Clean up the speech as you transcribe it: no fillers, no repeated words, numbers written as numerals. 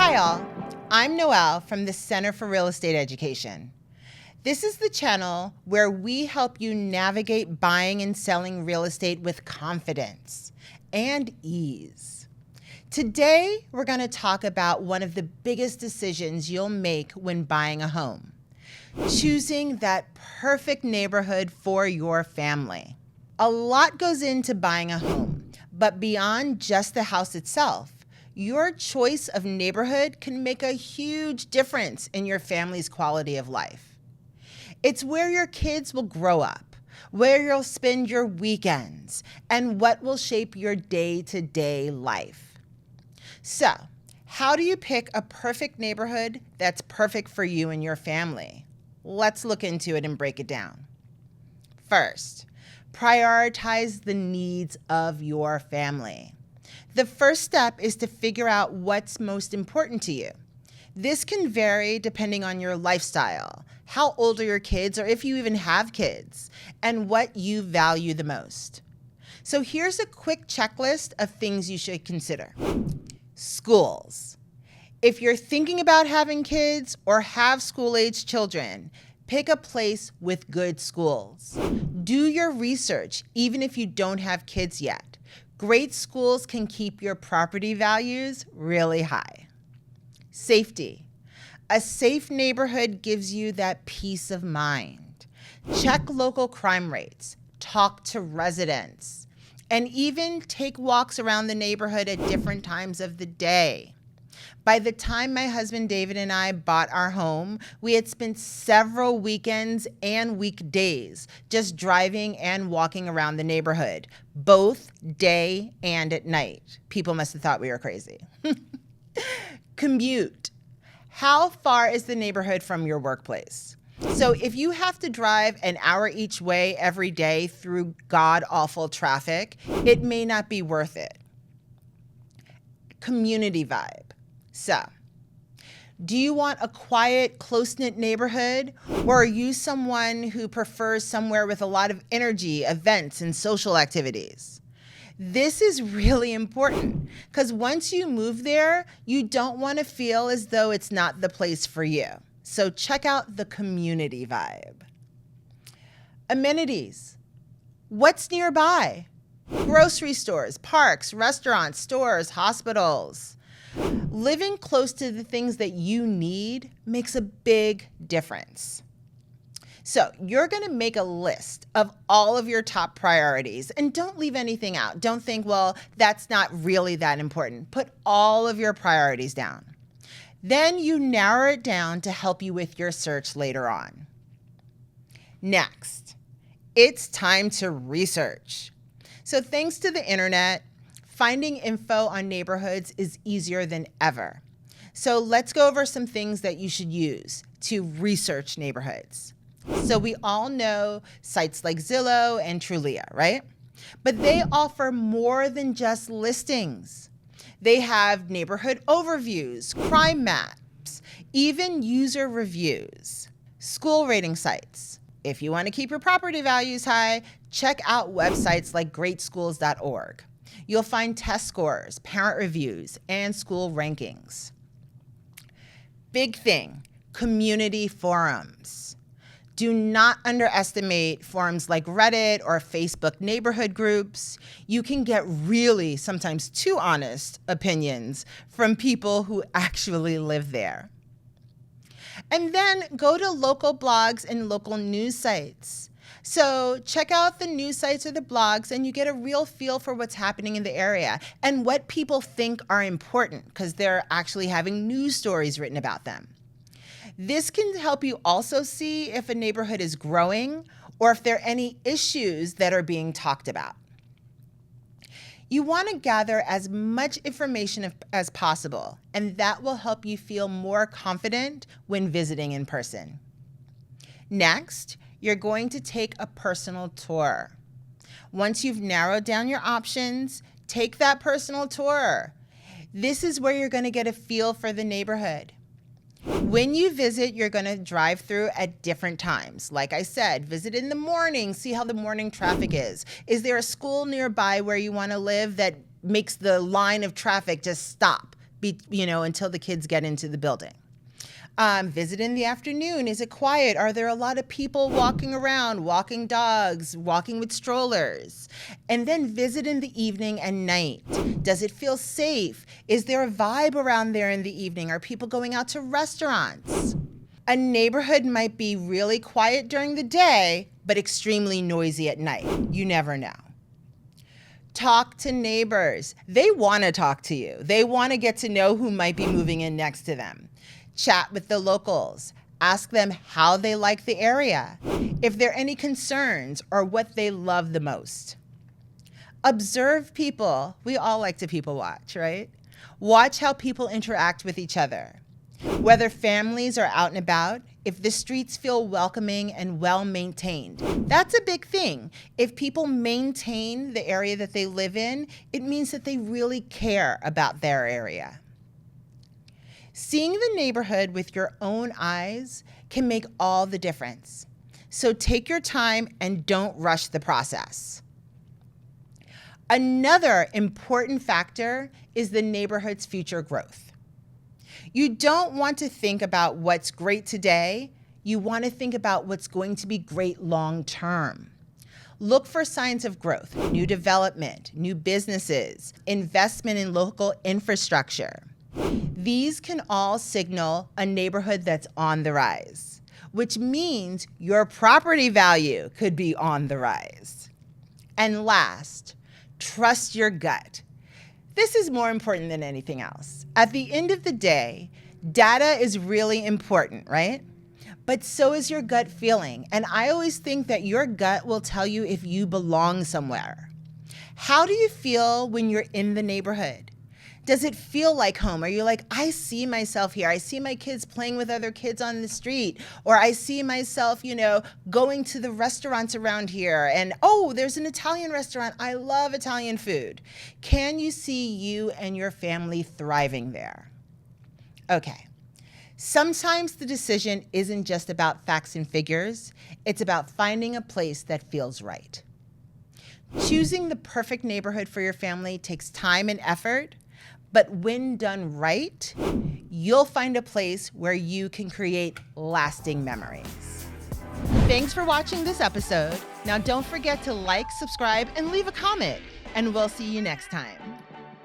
Hi all, I'm Noelle from the Center for Real Estate Education. This is the channel where we help you navigate buying and selling real estate with confidence and ease. Today, we're going to talk about one of the biggest decisions you'll make when buying a home: choosing that perfect neighborhood for your family. A lot goes into buying a home, but beyond just the house itself, your choice of neighborhood can make a huge difference in your family's quality of life. It's where your kids will grow up, where you'll spend your weekends, and what will shape your day-to-day life. So, how do you pick a perfect neighborhood that's perfect for you and your family? Let's look into it and break it down. First, prioritize the needs of your family. The first step is to figure out what's most important to you. This can vary depending on your lifestyle, how old are your kids, or if you even have kids, and what you value the most. So here's a quick checklist of things you should consider. Schools. If you're thinking about having kids or have school-age children, pick a place with good schools. Do your research, even if you don't have kids yet. Great schools can keep your property values really high. Safety. A safe neighborhood gives you that peace of mind. Check local crime rates, talk to residents, and even take walks around the neighborhood at different times of the day. By the time my husband David and I bought our home, we had spent several weekends and weekdays just driving and walking around the neighborhood, both day and at night. People must have thought we were crazy. Commute. How far is the neighborhood from your workplace? So if you have to drive an hour each way every day through god-awful traffic, it may not be worth it. Community vibe. So, do you want a quiet, close-knit neighborhood, or are you someone who prefers somewhere with a lot of energy, events, and social activities? This is really important because once you move there, you don't want to feel as though it's not the place for you. So check out the community vibe. Amenities. What's nearby? Grocery stores, parks, restaurants, stores, hospitals. Living close to the things that you need makes a big difference. So you're going to make a list of all of your top priorities and don't leave anything out. Don't think, well, that's not really that important. Put all of your priorities down. Then you narrow it down to help you with your search later on. Next, it's time to research. So thanks to the internet, finding info on neighborhoods is easier than ever. So let's go over some things that you should use to research neighborhoods. So we all know sites like Zillow and Trulia, right? But they offer more than just listings. They have neighborhood overviews, crime maps, even user reviews, school rating sites. If you want to keep your property values high, check out websites like greatschools.org. You'll find test scores, parent reviews, and school rankings. Big thing, community forums. Do not underestimate forums like Reddit or Facebook neighborhood groups. You can get really, sometimes too honest opinions from people who actually live there. And then go to local blogs and local news sites. So check out the news sites or the blogs and you get a real feel for what's happening in the area and what people think are important because they're actually having news stories written about them. This can help you also see if a neighborhood is growing or if there are any issues that are being talked about. You want to gather as much information as possible, and that will help you feel more confident when visiting in person. Next, you're going to take a personal tour. Once you've narrowed down your options, take that personal tour. This is where you're going to get a feel for the neighborhood. When you visit, you're going to drive through at different times. Like I said, visit in the morning, see how the morning traffic is. Is there a school nearby where you want to live that makes the line of traffic just stop until the kids get into the building. Visit in the afternoon. Is it quiet? Are there a lot of people walking around, walking dogs, walking with strollers? And then visit in the evening and night. Does it feel safe? Is there a vibe around there in the evening? Are people going out to restaurants? A neighborhood might be really quiet during the day, but extremely noisy at night. You never know. Talk to neighbors. They want to talk to you. They want to get to know who might be moving in next to them. Chat with the locals. Ask them how they like the area, if there are any concerns, or what they love the most. Observe people. We all like to people watch, right? Watch how people interact with each other. Whether families are out and about, if the streets feel welcoming and well maintained. That's a big thing. If people maintain the area that they live in, it means that they really care about their area. Seeing the neighborhood with your own eyes can make all the difference. So take your time and don't rush the process. Another important factor is the neighborhood's future growth. You don't want to think about what's great today. You want to think about what's going to be great long term. Look for signs of growth, new development, new businesses, investment in local infrastructure. These can all signal a neighborhood that's on the rise, which means your property value could be on the rise. And last, trust your gut. This is more important than anything else. At the end of the day, data is really important, right? But so is your gut feeling. And I always think that your gut will tell you if you belong somewhere. How do you feel when you're in the neighborhood? Does it feel like home? Are you like, I see myself here. I see my kids playing with other kids on the street. Or I see myself, going to the restaurants around here. And, oh, there's an Italian restaurant. I love Italian food. Can you see you and your family thriving there? Okay. Sometimes the decision isn't just about facts and figures. It's about finding a place that feels right. Choosing the perfect neighborhood for your family takes time and effort. But when done right, you'll find a place where you can create lasting memories. Thanks for watching this episode. Now don't forget to like, subscribe, and leave a comment. And we'll see you next time.